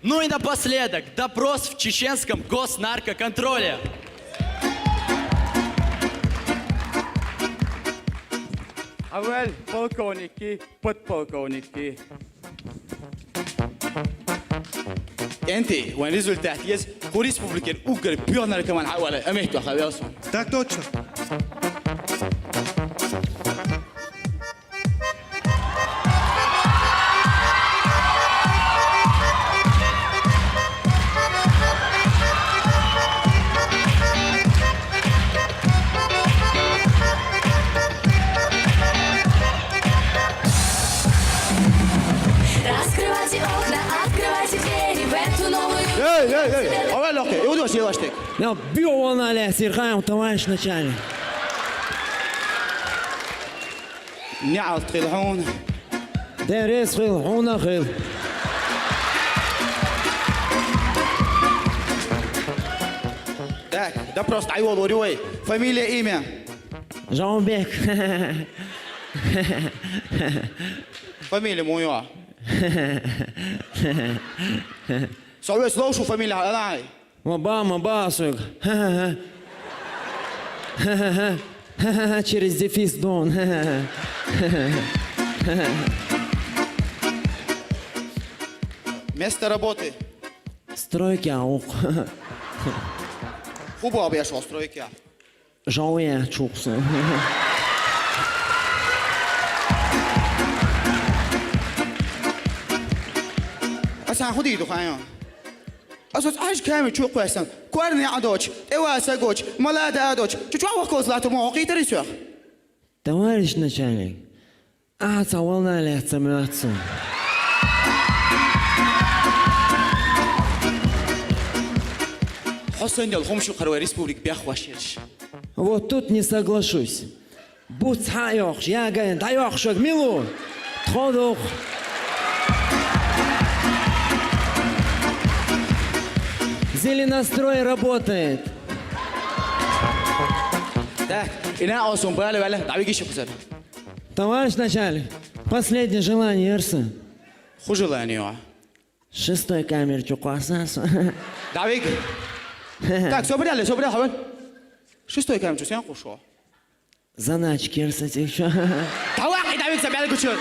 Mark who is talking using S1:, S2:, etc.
S1: Ну и напоследок, допрос в чеченском госнаркоконтроле.
S2: أول полковники, подполковники.
S3: انت وين ريزولتات يز هو ريسبوبليكان اوكر بيونر كمان حوالي اميتو خلاص
S4: Так точно.
S5: Раскрывайте окна, открывайте двери в эту новую...
S3: эй اول اوكي يودوا شيء واشتك
S6: Да, бил он, Аля, Сирхаем, товарищ начальник.
S3: نعال تخلعون
S6: Да, рез хил, хуна хил.
S3: так да просто عيوض وريوي فاميليا имя
S6: Жаумбек.
S3: فاميليا مويا سوي سلو شو فاميليا انا
S6: Маба, сук. Через дефис дон.
S3: место работы
S6: Стройки аук.
S3: خوبه ابي اشوف سтройки
S6: Жауя чуксы.
S3: اسا خدي دخان اساس عايش كامل شو قوسن كورني عدوش اواسا гоч ملادا دوش чуть وقت زلاتو موقي تريسو
S6: Товарищ начальник. А, цавална лекция, молодцу.
S3: حسن يل خمشو خروي ريسبوبليك بيخواشيرش
S6: Вот тут не соглашусь. Будь хайох, я говорю, дайох, шок, милу. Тходух. Зеленострой работает.
S3: так انا اصلا بالي دعوي شو كذا
S6: Товарищ начальник, последнее желание, Ирса.
S3: خو желание
S6: Шестой камер чукасасу.
S3: دعوي так собрали حول شو استوي كام شو سيان خوشو
S6: Заначки, Ирса, тебе что?
S3: دعوي سبع لك شو